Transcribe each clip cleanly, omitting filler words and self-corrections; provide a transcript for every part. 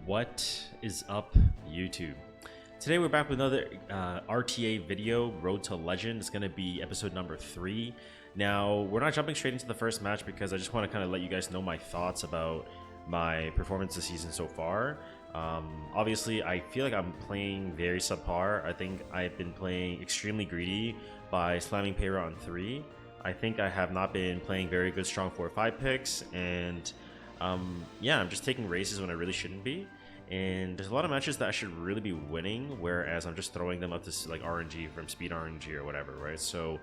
What is up, YouTube? Today we're back with another RTA video, Road to Legend. It's going to be episode number 3. Now, we're not jumping straight into the first match because I just want to kind of let you guys know my thoughts about my performance this season so far. Obviously, I feel like I'm playing very subpar. I think I've been playing extremely greedy by slamming Payra on 3. I think I have not been playing very good strong 4-5 picks, and yeah, I'm just taking races when I really shouldn't be. And there's a lot of matches that I should really be winning, whereas I'm just throwing them up to like RNG from speed RNG or whatever, right? So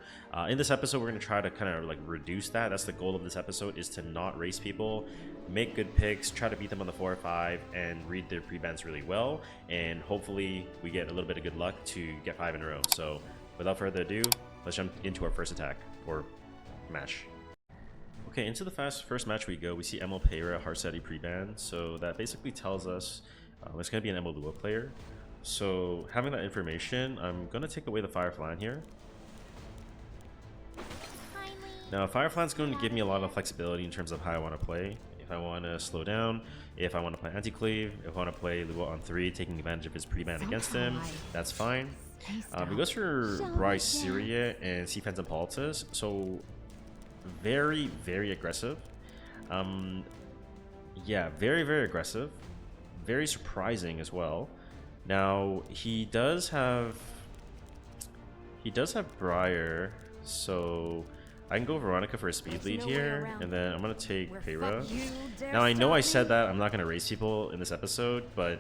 in this episode, we're going to try to kind of like reduce that. That's the goal of this episode, is to not race people, make good picks, try to beat them on the 4 or 5, and read their pre-bans really well. And hopefully we get a little bit of good luck to get 5 in a row. So without further ado, let's jump into our first attack or match. Okay, into the first match we go. We see ML Payra Harseti pre-ban, so that basically tells us it's going to be an ML Lua player. So having that information, I'm going to take away the Firefly here. Now Firefly is going to give me a lot of flexibility in terms of how I want to play. If I want to slow down, if I want to play anti-cleave, if I want to play Lua on 3, taking advantage of his pre-ban against him, that's fine. He goes for Bryce Syria and C Phantom Politis, so very aggressive. Yeah, very aggressive, very surprising as well. Now he does have Briar, so I can go Veronica for a speed lead here, and then I'm gonna take Payra. Now I know I said that I'm not gonna race people in this episode, but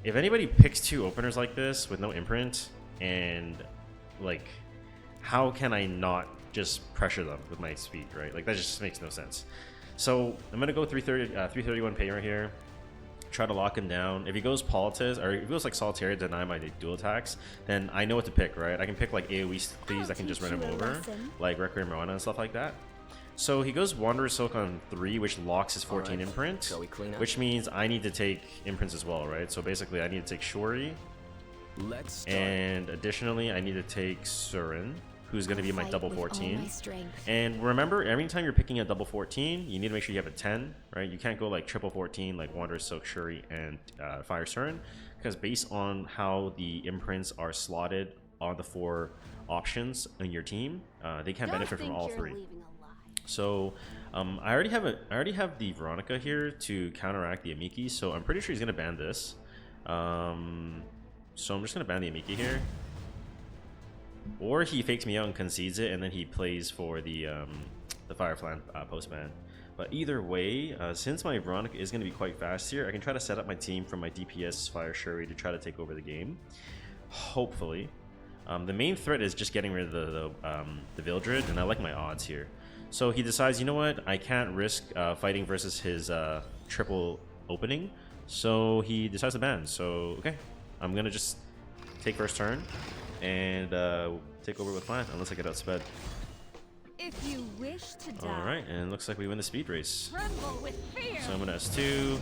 if anybody picks 2 openers like this with no imprint, and like, how can I not just pressure them with my speed, right? Like, that just makes no sense. So I'm gonna go 331 Payra here, try to lock him down. If he goes Politis, or if he goes like Solitaire, deny my dual attacks, then I know what to pick, right? I can pick like AoE cleaves that can just run him over, like Requiem Marana and stuff like that. So he goes Wanderer Silk on 3, which locks his 14 imprint, which means I need to take imprints as well, right? So basically I need to take Shuri, and additionally I need to take Surin, who's going to be my double 14. And remember, every time you're picking a double 14, you need to make sure you have a 10, right? You can't go like triple 14 like Wanderer Silk, Shuri, and Fire Surin, because based on how the imprints are slotted on the 4 options in your team, they can benefit from all 3. So I already have the Veronica here to counteract the Amiki, so I'm pretty sure he's going to ban this. So I'm just going to ban the Amiki here. Or he fakes me out and concedes it, and then he plays for the Firefly post-ban. But either way, since my Veronica is going to be quite fast here, I can try to set up my team from my DPS Fire Shuri to try to take over the game. Hopefully. The main threat is just getting rid of the Vildred, and I like my odds here. So he decides, you know what, I can't risk fighting versus his triple opening, so he decides to ban. So, okay, I'm going to just take first turn and take over with fine, unless I get outsped. If you wish to die. Alright, and it looks like we win the speed race. Tremble with fear. So I'm going to S2,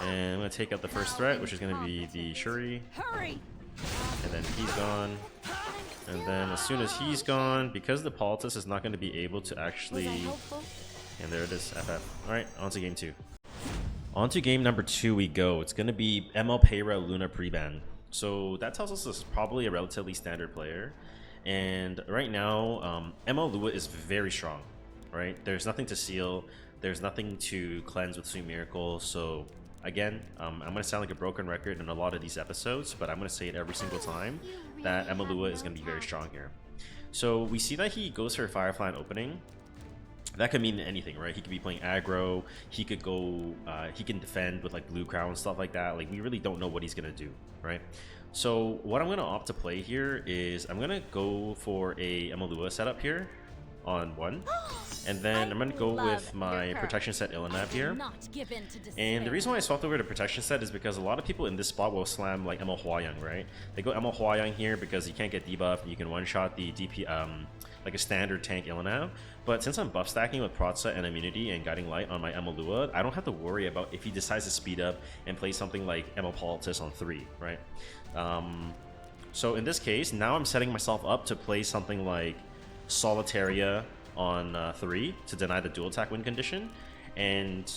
and I'm going to take out the first threat, which is going to be the Shuri. Hurry. And then he's gone. And then as soon as he's gone, because the Politis is not going to be able to actually... And there it is, FF. Alright, on to game 2. On to game number 2 we go. It's going to be ML Payra Luna pre-ban. So that tells us this is probably a relatively standard player. And right now, ML Lua is very strong, right? There's nothing to seal. There's nothing to cleanse with Sweet Miracle. So again, I'm going to sound like a broken record in a lot of these episodes, but I'm going to say it every single time that ML Lua is going to be very strong here. So we see that he goes for Firefly in opening. That could mean anything, right? He could be playing aggro, he could go, he can defend with like Blue Crown and stuff like that. Like, we really don't know what he's gonna do, right? So what I'm gonna opt to play here is I'm gonna go for a ML Lua setup here on 1, and then I'm gonna go with my protection set Illinap here. And the reason why I swapped over to protection set is because a lot of people in this spot will slam like ML Hua-Young, right? They go ML Hua-Young here because you can't get debuffed and you can one-shot the DP, like a standard tank Illinap. But since I'm buff stacking with Protsa and Immunity and Guiding Light on my ML Lua, I don't have to worry about if he decides to speed up and play something like ML Politis on 3, right? So in this case, now I'm setting myself up to play something like Solitaria on 3 to deny the dual attack win condition, and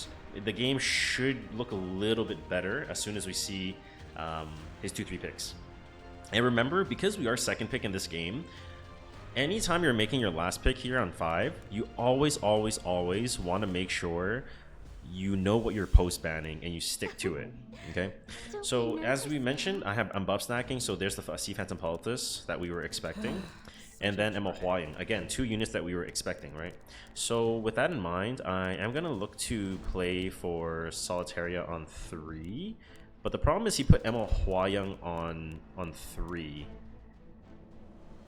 the game should look a little bit better as soon as we see his 2-3 picks. And remember, because we are second pick in this game, anytime you're making your last pick here on 5, you always want to make sure you know what you're post banning and you stick to it. Okay, so as we mentioned, I'm buff stacking, so there's the Sea Phantom Politis that we were expecting, and then Emma Huaying, again 2 units that we were expecting, right? So with that in mind, I am gonna look to play for Solitaria on 3, but the problem is he put Emma Huaying on 3.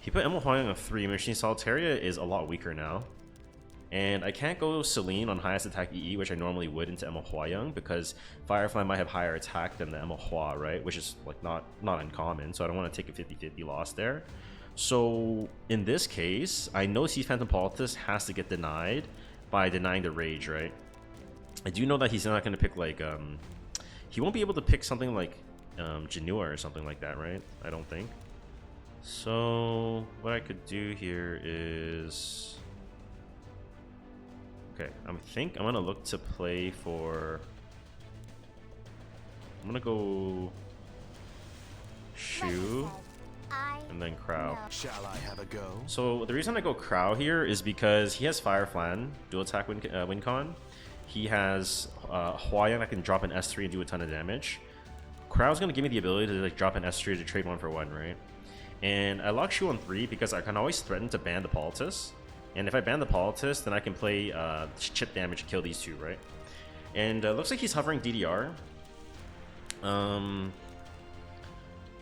He put Emma Huaying on 3, which means Solitaria is a lot weaker now. And I can't go Celine on highest attack EE, which I normally would, into Emma Huaying, because Firefly might have higher attack than the Emma Hua, right? Which is like not uncommon, so I don't want to take a 50-50 loss there. So in this case, I know Sea Phantom Politis has to get denied by denying the Rage, right? I do know that he's not going to pick like he won't be able to pick something like Genua or something like that, right? I don't think. So what I could do here is, okay, I think I'm gonna look to play for, I'm gonna go Shu and then Crow. Shall I have a go? So the reason I go Crow here is because he has Fire Flan, dual attack win con. He has Huayang that can drop an S3 and do a ton of damage. Crow's gonna give me the ability to like drop an S3 to trade 1-for-1, right? And I lock Shu on 3 because I can always threaten to ban the Politis. And if I ban the Politis, then I can play chip damage to kill these 2, right? And looks like he's hovering DDR.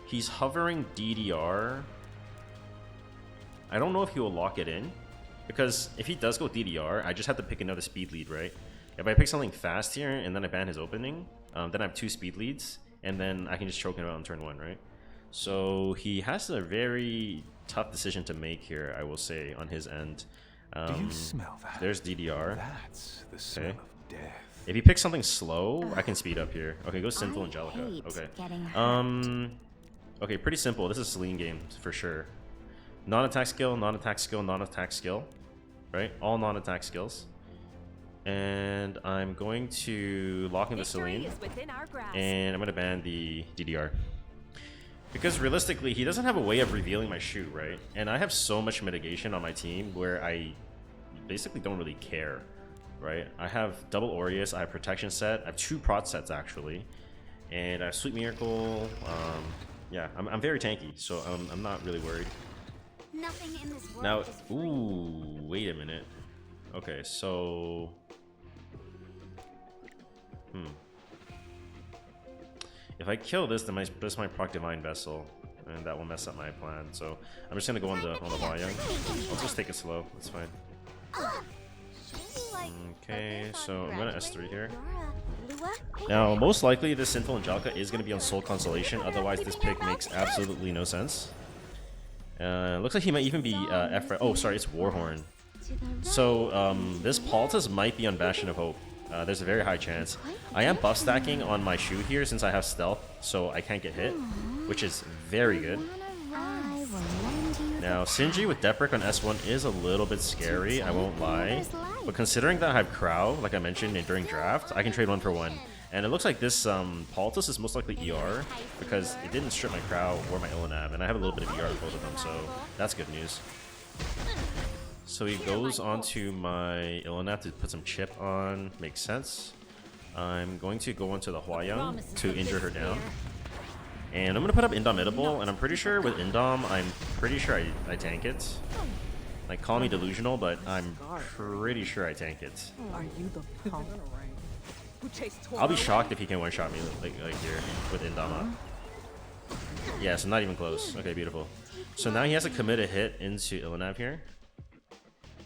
He's hovering DDR. I don't know if he will lock it in, because if he does go DDR, I just have to pick another speed lead, right? If I pick something fast here and then I ban his opening, then I have 2 speed leads, and then I can just choke him out on turn 1, right? So he has a very tough decision to make here, I will say, on his end. Do you smell that? There's DDR. That's the smell of death. If he picks something slow, I can speed up here. Okay, go Sinful Angelica. Okay. Okay, pretty simple. This is a Celine game for sure. Non-attack skill, non-attack skill, non-attack skill. Right? All non-attack skills. And I'm going to lock in the Celine. And I'm going to ban the DDR. Because realistically, he doesn't have a way of revealing my Shu, right? And I have so much mitigation on my team where I basically don't really care, right? I have double Aureus, I have protection set, I have 2 prot sets actually, and I have Sweet Miracle. Yeah, I'm very tanky, so I'm not really worried. Nothing in this world Now, is free. ooh, wait a minute. Okay, so if I kill this, then this might proc Divine Vessel, and that will mess up my plan. So I'm just gonna go on the Huayang. I'll just take it slow. That's fine. Okay, so I'm gonna S3 here. Now, most likely this Sinful Angelica is gonna be on Soul Consolation. Otherwise, this pick makes absolutely no sense. Looks like he might even be oh, sorry, it's Warhorn. So this Politis might be on Bastion of Hope. There's a very high chance. I am buff stacking on my Shu here since I have stealth, so I can't get hit, which is very good. Now, Sinji with Death Brick on S1 is a little bit scary, I won't lie. But considering that I have Crow, like I mentioned during draft, I can trade 1-for-1. And it looks like this Politis is most likely ER, because it didn't strip my Crow or my Illinav, and I have a little bit of ER with both of them, so that's good news. So he goes onto my Illinav to put some chip on, makes sense. I'm going to go onto the Huayang to injure her down. And I'm going to put up Indomitable, and I'm pretty sure with Indom, I tank it. Like, call me delusional, but I'm pretty sure I tank it. Are you the punk? I'll be shocked if he can one-shot me like here with Indama. Yeah, so not even close. Okay, beautiful. So now he has to commit a hit into Illinav here,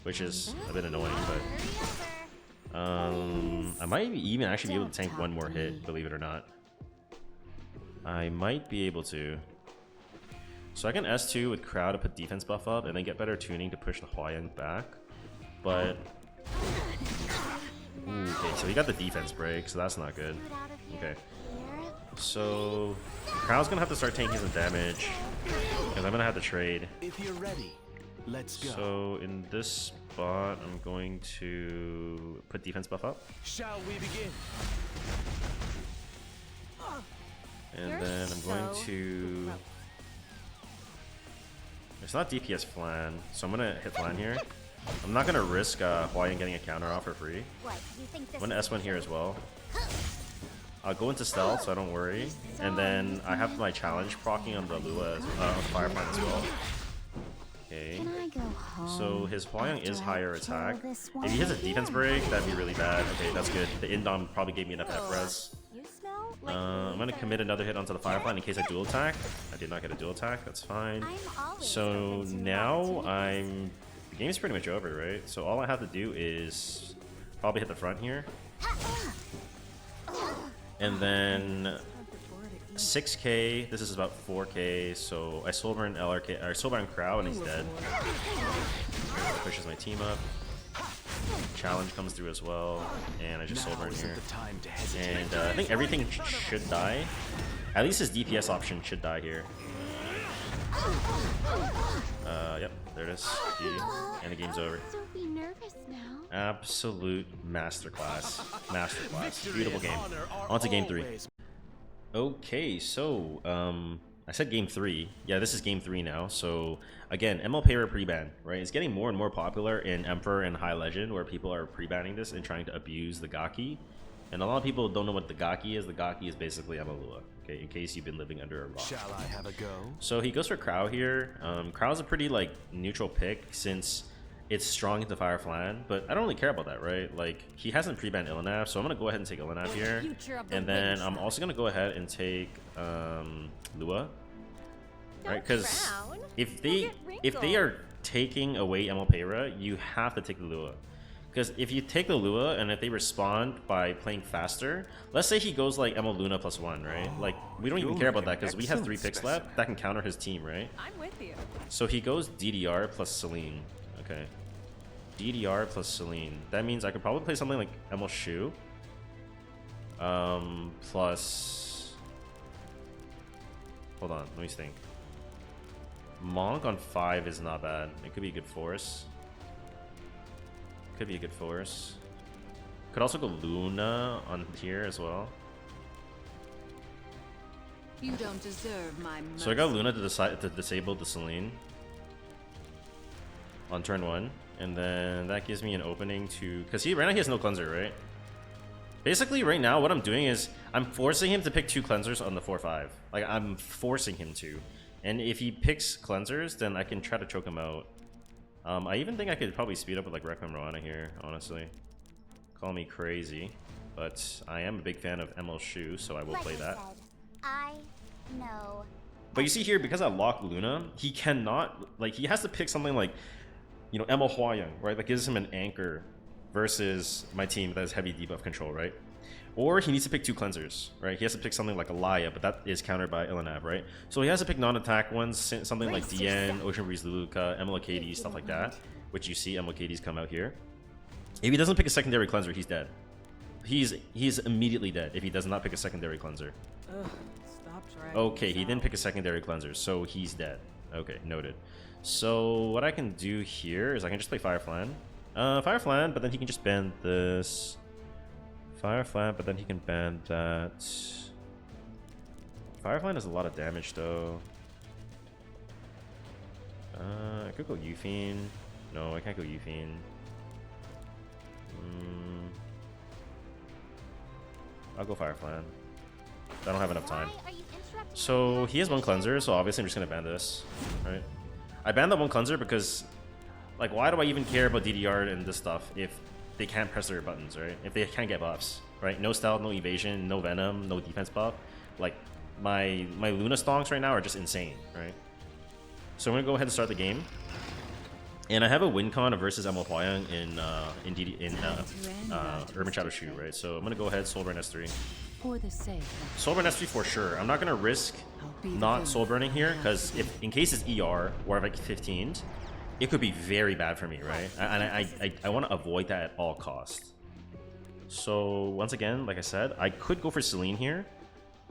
which is a bit annoying, but I might even actually be able to tank 1 more hit, believe it or not. I might be able to. So I can S2 with Crow to put defense buff up and then get better tuning to push the Huayang back. But ooh, okay, so he got the defense break, so that's not good. Okay. So Crow's gonna have to start taking some damage, because I'm gonna have to trade. If you're ready, Let's go. So in this spot, I'm going to put defense buff up. Shall we begin? And then I'm going to... It's not DPS flan, so I'm going to hit flan here. I'm not going to risk Hawaiian getting a counter off for free. I'm going to S1 here as well. I'll go into stealth, so I don't worry. And then I have my challenge proccing on the Lua, Fire Plant as well. Okay. So his Hwayong is higher attack. If he has a defense break, that'd be really bad. Okay, that's good. The Indom probably gave me enough F-res. I'm gonna commit another hit onto the Fire Plant in case I dual attack. I did not get a dual attack, that's fine. So now the game's pretty much over, right? So all I have to do is probably hit the front here. And then 6k, this is about 4k, so I Soulburn LRK, or Soulburn Crow, and he's dead. Pushes my team up. Challenge comes through as well, and I just Soulburn here. And I think everything should die. At least his DPS option should die here. Yep, there it is. And the game's over. Absolute masterclass. Masterclass. Beautiful game. On to game 3. Okay, so I said game 3. Yeah, this is game 3 now. So again, ML Payra pre-ban, right? It's getting more and more popular in Emperor and High Legend, where people are pre-banning this and trying to abuse the Gaki. And a lot of people don't know what the Gaki is. The Gaki is basically Amalua, okay, in case you've been living under a rock. Shall I have a go? So he goes for Crow here. Crow's a pretty like neutral pick since it's strong into Fire Flan, but I don't really care about that, right? Like, he hasn't pre-banned Illinav, so I'm gonna go ahead and take Illinav here. And then I'm also gonna go ahead and take Lua. Right? Because if they are taking away ML Payra, you have to take the Lua. Because if you take the Lua and if they respond by playing faster, let's say he goes like ML Luna +1, right? Like, we don't even care about that because we have 3 picks left that can counter his team, right? I'm with you. So he goes DDR plus Celine. Okay. DDR plus Celine. That means I could probably play something like ML Shu. Plus... Hold on, let me think. Monk on 5 is not bad. It could be a good force. Could be a good force. Could also go Luna on here as well. You don't deserve my mercy. So I got Luna to disable the Celine on turn 1, and then that gives me an opening to, because right now he has no cleanser, right? Basically right now what I'm doing is I'm forcing him to pick 2 cleansers on the 4-5. Like, I'm forcing him to, and if he picks cleansers, then I can try to choke him out. I even think I could probably speed up with like Requiem Roana here, honestly. Call me crazy, but I am a big fan of ML Shu, so I will play that. I know. But you see here, because I locked Luna, he cannot, like, he has to pick something like, you know, ML Hwayong, right? That gives him an anchor versus my team that has heavy debuff control, right? Or he needs to pick 2 cleansers, right? He has to pick something like Alaya, but that is countered by Illinav, right? So he has to pick non-attack ones, something like DN, Ocean Breeze Luluka, MLKD, stuff like that, which you see MLKDs come out here. If he doesn't pick a secondary cleanser, he's dead. He's immediately dead if he does not pick a secondary cleanser. Okay, he didn't pick a secondary cleanser, so he's dead. Okay, noted. So what I can do here is I can just play Fire Flan. Fire Flan, but then he can just ban this. Fire Flan, but then he can ban that. Fire Flan does a lot of damage though. I could go Euphine. No, I can't go Euphine. I'll go Fire Flan. I don't have enough time. So he has 1 cleanser, so obviously I'm just gonna ban this. Right? I banned that 1 cleanser because, like, why do I even care about DDR and this stuff if they can't press their buttons, right? If they can't get buffs, right? No stealth, no evasion, no venom, no defense buff. Like, my Luna stonks right now are just insane, right? So I'm gonna go ahead and start the game. And I have a win con versus ML Hwayong in Urban Shadow Shu, right? So I'm gonna go ahead Soulburn S3. Soulburn S3 for sure. I'm not gonna risk not Soulburning here, because if in case it's ER or if I get 15'd, it could be very bad for me, right? And I want to avoid that at all costs. So once again, like I said, I could go for Celine here.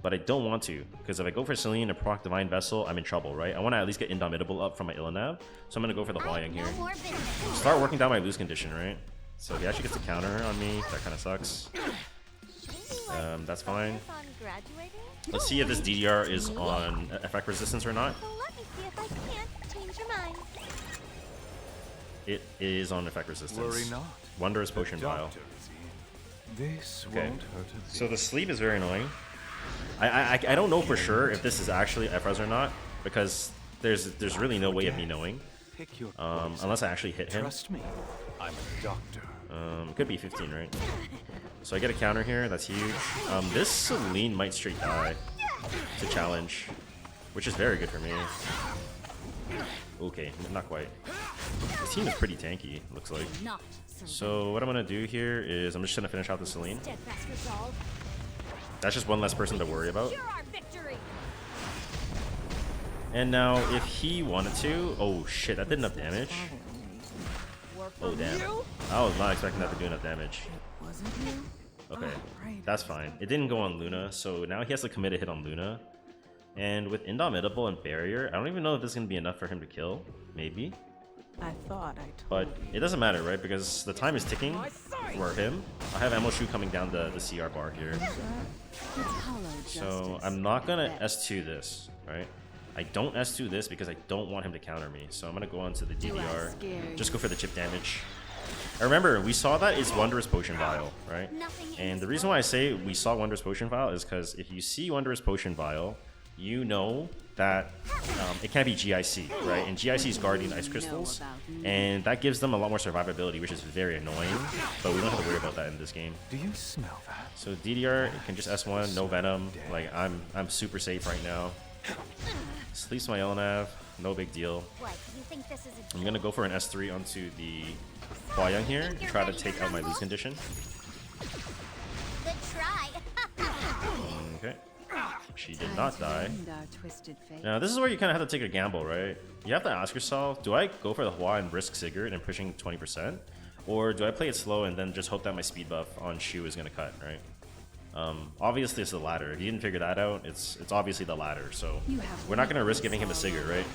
but I don't want to, because if I go for Celine and proc Divine Vessel, I'm in trouble, right? I want to at least get Indomitable up from my Illinav, so I'm going to go for the Hwayang here. Start working down my lose condition, right? So he actually gets a counter on me. That kind of sucks. That's fine. Let's see if this DDR is on effect resistance or not. Let me see if I can't change your mind. It is on effect resistance. Worry not. Wondrous Potion Vial. This Okay. won't hurt a bit. So the sleep is very annoying. I don't know for sure if this is actually FRES or not, because there's really no way of me knowing. Pick your Unless I actually hit him. Trust me, I'm a doctor. It could be 15, right? So I get a counter here, that's huge. This Celine might straight die to challenge, which is very good for me. Okay, not quite. This team is pretty tanky, looks like. So what I'm gonna do here is I'm just gonna finish out the Celine. That's just one less person to worry about. And now if he wanted to, oh shit, that did enough damage. Oh damn, I was not expecting that to do enough damage. Okay, that's fine. It didn't go on Luna, so now he has to commit a hit on Luna. And with Indomitable and Barrier, I don't even know if this is gonna be enough for him to kill. Maybe. I thought I told But it doesn't matter, right? Because the time is ticking for him. I have Ammo Shoe coming down the CR bar here. So I'm not gonna S2 this, right? I don't S2 this because I don't want him to counter me. So I'm gonna go on to the DDR. Just go for the chip damage. I remember, we saw that it's Wondrous Potion Vial, right? And the reason why I say we saw Wondrous Potion Vial is because if you see Wondrous Potion Vial, you know that it can't be GIC, right? And GIC is guarding Ice Crystals, and that gives them a lot more survivability, which is very annoying, but we don't have to worry about that in this game. Do you smell that? So DDR, it can just S1, no Venom. Like, I'm super safe right now. Sleeps my Illinav, no big deal. I'm gonna go for an S3 onto the Hwayang here and try to take out my lose condition. Good try. Okay. She did not die. Now, this is where you kind of have to take a gamble, right? You have to ask yourself, do I go for the Hwa and risk Sigurd and pushing 20%? Or do I play it slow and then just hope that my speed buff on Shu is going to cut, right? Obviously, it's the latter. If you didn't figure that out, it's obviously the latter. So we're not going to risk giving him a Sigurd, right?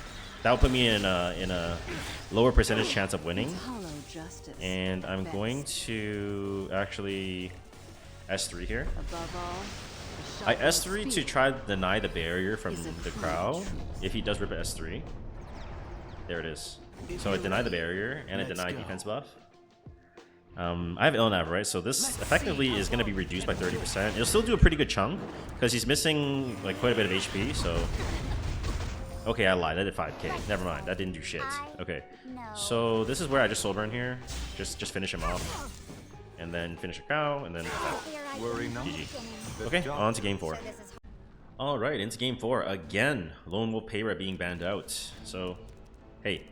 That will put me in a lower percentage chance of winning. And I'm going to actually S3 here. I S3 to try to deny the barrier from the crowd if he does rip a S3. There it is. So I deny the barrier and I deny defense buff. I have Illinav, right? So this effectively is going to be reduced by 30%. It'll still do a pretty good chunk because he's missing like quite a bit of HP. So okay, I lied. I did 5k. Never mind. That didn't do shit. Okay. So this is where I just soul burn here. Just finish him off. And then finish a cow, and then Worry not. GG. Okay, on to game 4. Alright, into game 4. Again, Lone Wolf Payra being banned out. So, hey,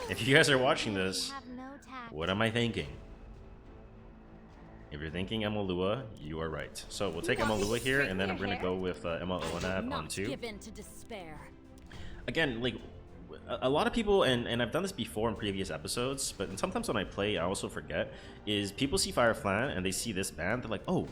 if you guys are watching this, what am I thinking? If you're thinking Emalua, you are right. So we'll take Emalua here, and then I'm going to go with Emma Illinav on 2. Again, like, a lot of people, and I've done this before in previous episodes, but sometimes when I play, I also forget, is people see Fire Flan and they see this band, they're like, oh,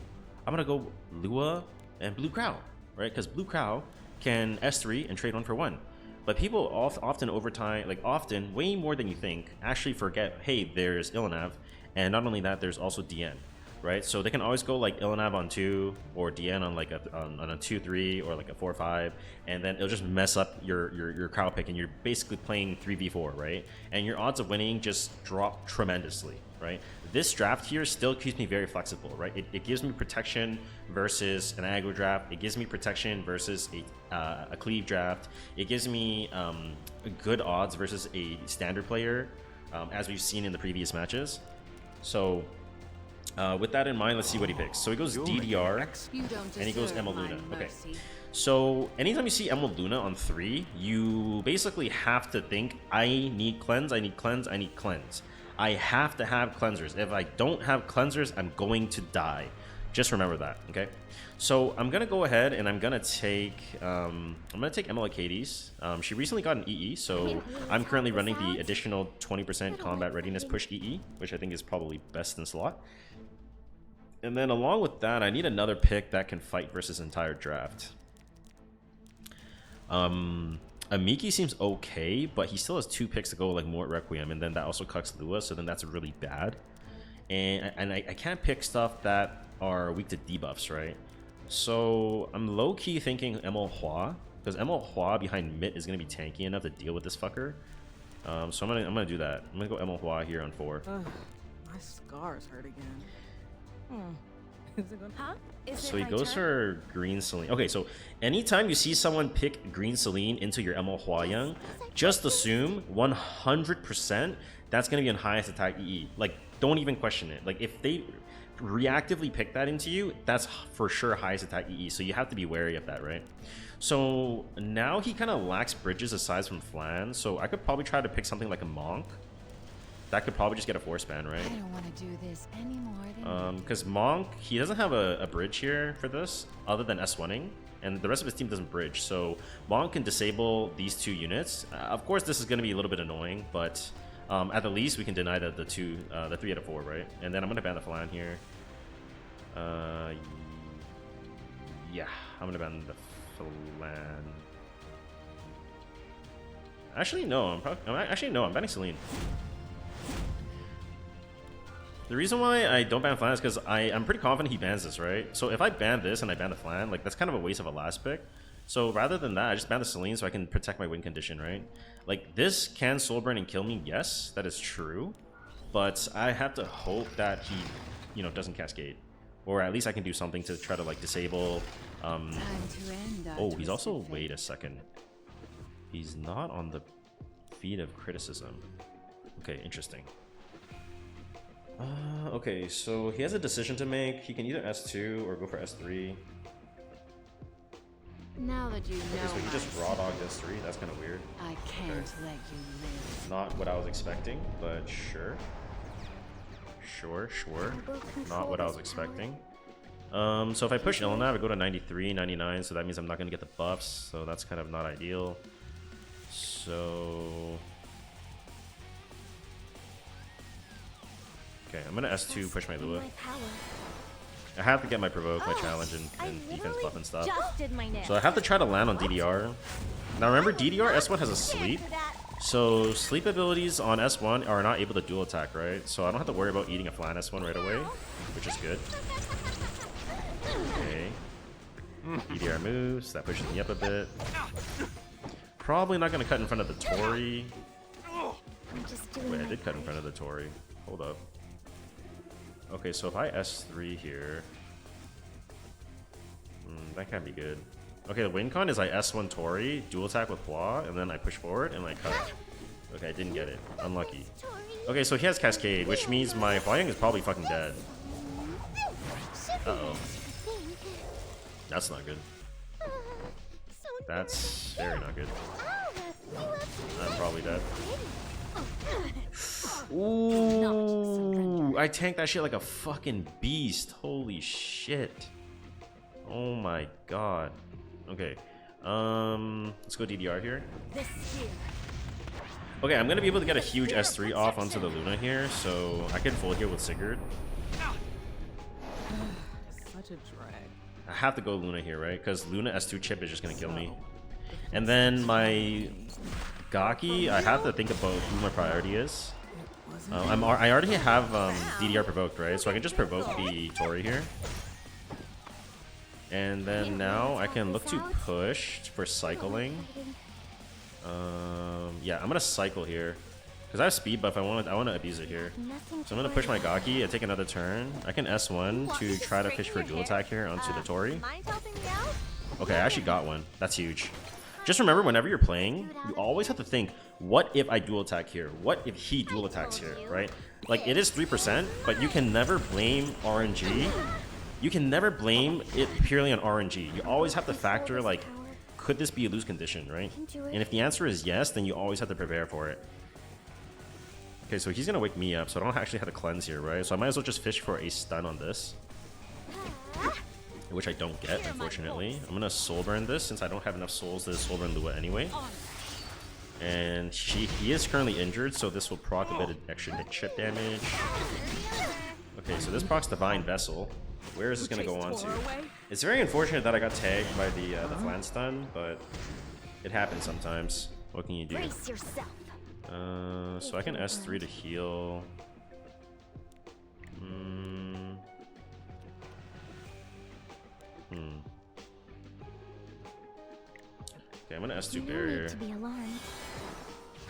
I'm gonna go Lua and Blue Crow, right? Because Blue Crow can S3 and trade 1 for 1. But people often over time, like often, way more than you think, actually forget, hey, there's Illinav, and not only that, there's also DN. Right, so they can always go like Illinav on 2 or DN on like on a 2-3 or like a 4-5, and then it'll just mess up your cow pick, and you're basically playing 3v4, right? And your odds of winning just drop tremendously, right? This draft here still keeps me very flexible, right? It gives me protection versus an aggro draft. It gives me protection versus a cleave draft. It gives me good odds versus a standard player, as we've seen in the previous matches. So. With that in mind, let's see what he picks. So he goes DDR, and he goes Emma Luna. Okay. So anytime you see Emma Luna on 3, you basically have to think, I need cleanse, I need cleanse, I need cleanse. I have to have cleansers. If I don't have cleansers, I'm going to die. Just remember that, okay? So I'm gonna go ahead and I'm gonna take Emma Katie's. She recently got an EE, so I'm currently running the additional 20% combat readiness push EE, which I think is probably best in slot. And then along with that, I need another pick that can fight versus entire draft. Amiki seems okay, but he still has 2 picks to go, like Mort Requiem, and then that also cucks Lua, so then that's really bad. And I can't pick stuff that are weak to debuffs, right? So I'm low-key thinking ML Hua, because ML Hua behind Mit is gonna be tanky enough to deal with this fucker. So I'm gonna do that. I'm gonna go ML Hua here on 4. My scars hurt again. Is it gonna... Huh? Is So it he my goes turn? for green Celine. Okay, so anytime you see someone pick green Celine into your ML Huayang, just assume 100% that's going to be on highest attack EE. Like, don't even question it. Like, if they reactively pick that into you, that's for sure highest attack EE. So you have to be wary of that, right? So now he kind of lacks bridges aside from Flan. So I could probably try to pick something like a Monk. That could probably just get a force ban, right? I don't want to do this anymore than Because Monk, he doesn't have a bridge here for this, other than S1ing, and the rest of his team doesn't bridge, so Monk can disable these 2 units. Of course, this is going to be a little bit annoying, but at the least, we can deny the 3 out of 4, right? And then I'm going to ban the Flan here. Yeah, I'm going to ban the Flan. Actually, no, I'm banning Celine. The reason why I don't ban Flan is because I'm pretty confident he bans this, right? So if I ban this and I ban the Flan, like, that's kind of a waste of a last pick. So rather than that, I just ban the Celine so I can protect my win condition, right? Like, this can soul burn and kill me, yes, that is true. But I have to hope that he, you know, doesn't cascade. Or at least I can do something to try to, like, disable... time to end our Oh, he's also... twisted Wait a fate. second. He's not on the feed of criticism. Okay, interesting. Okay, so he has a decision to make. He can either S2 or go for S3. Now that you know Okay, so he just my raw dogged S3. That's kind of weird. I can't let you live. Not what I was expecting, but sure. Sure. Not what I was expecting. So if I push Ilnav, I go to 93, 99, so that means I'm not going to get the buffs, so that's kind of not ideal. So... Okay, I'm gonna S2 push my Lua. I have to get my provoke, my challenge, and defense buff and stuff. So I have to try to land on DDR. Now remember, DDR S1 has a sleep. So sleep abilities on S1 are not able to dual attack, right? So I don't have to worry about eating a Flan S1 right away, which is good. Okay. DDR moves, that pushes me up a bit. Probably not gonna cut in front of the Tori. Wait, I did cut in front of the Tori. Hold up. Okay, so if I S3 here, that can't be good. Okay, the win con is I S1 Tori, dual attack with Hua, and then I push forward and I cut. Okay, I didn't get it. Unlucky. Okay, so he has Cascade, which means my Huayang is probably fucking dead. Uh-oh. That's not good. That's very not good. I'm probably dead. Ooh, I tanked that shit like a fucking beast. Holy shit. Oh my god. Okay. Let's go DDR here. Okay, I'm gonna be able to get a huge S3 off onto the Luna here, so I can full here with Sigurd. Such a drag. I have to go Luna here, right? Because Luna S2 chip is just gonna kill me. And then my Gaki, I have to think about who my priority is. I already have DDR provoked, right? So I can just provoke the Tori here. And then now I can look to push for cycling. Yeah, I'm gonna cycle here because I have speed buff. I want to abuse it here. So I'm gonna push my Gaki and take another turn. I can S1 to try to fish for a dual attack here onto the Tori. Okay, I actually got one. That's huge. Just remember, whenever you're playing, you always have to think, what if I dual attack here? What if he dual attacks here, right? Like, it is 3%, but you can never blame RNG. You can never blame it purely on RNG. You always have to factor, like, could this be a lose condition, right? And if the answer is yes, then you always have to prepare for it. Okay, so he's gonna wake me up, so I don't actually have to cleanse here, right? So I might as well just fish for a stun on this. Which I don't get, unfortunately. I'm gonna soul burn this since I don't have enough souls to soul burn Lua anyway. And he is currently injured, so this will proc a bit of extra chip damage. Okay, so this procs Divine Vessel. Where is this gonna go on to? It's very unfortunate that I got tagged by the Flan stun, but It happens sometimes. What can you do? Brace yourself. So I can S3 to heal. Okay, I'm gonna S2 barrier. To be alarmed.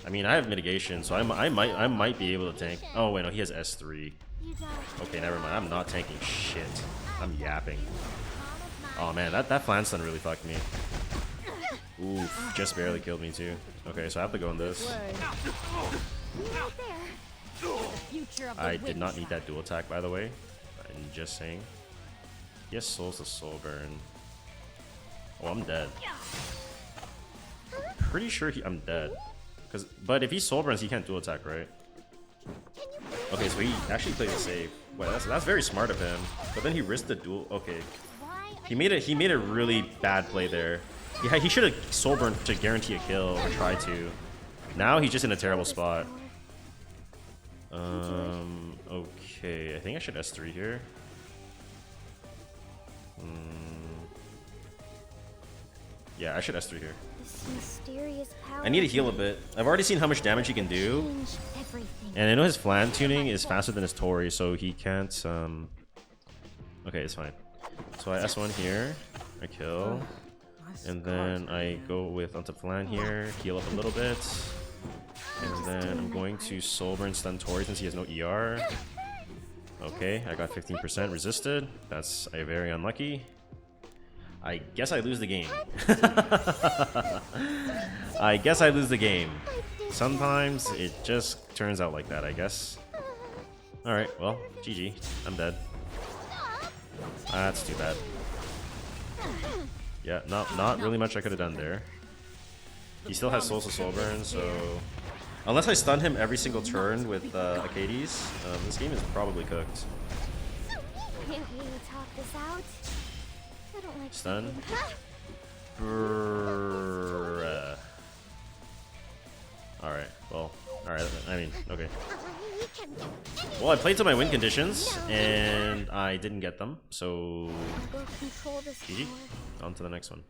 I mean, I have mitigation, so I might be able to tank. Oh wait, no, he has S3. You don't. Okay, never mind. I'm not tanking shit. I'm yapping. Oh man, that flan stun really fucked me. Oof, just barely killed me too. Okay, so I have to go on this. Right there. Future of the I did not wind need that dual attack, by the way. I'm just saying. Yes, souls to soul burn. Oh, I'm dead. Pretty sure I'm dead. But if he soul burns, he can't dual attack, right? Okay, so he actually played it safe. Wait, that's very smart of him. But then he risked the dual. Okay, he made a really bad play there. Yeah, he should have soul burned to guarantee a kill or try to. Now he's just in a terrible spot. Okay, I think I should S3 here. Yeah, I should S3 here. This mysterious power I need to heal a bit. I've already seen how much damage he can do. change everything. And I know his flan tuning is faster than his Tori, so he can't, Okay, it's fine. So I S1 here, I kill, and then I go with onto flan here, heal up a little bit, and then I'm going to soul burn stun Tori since he has no ER. Okay, I got 15% resisted. That's very unlucky. I guess I lose the game. I guess I lose the game. Sometimes it just turns out like that, I guess. Alright, well, GG. I'm dead. That's too bad. Yeah, not really much I could have done there. He still has Souls to Soul Burn, so... Unless I stun him every single turn with Arcades, this game is probably cooked. Can't we talk this out? I don't like Stun? Alright, well, alright, I mean, okay. Well, I played to my win conditions, and I didn't get them, so I'll go control this GG. power. On to the next one.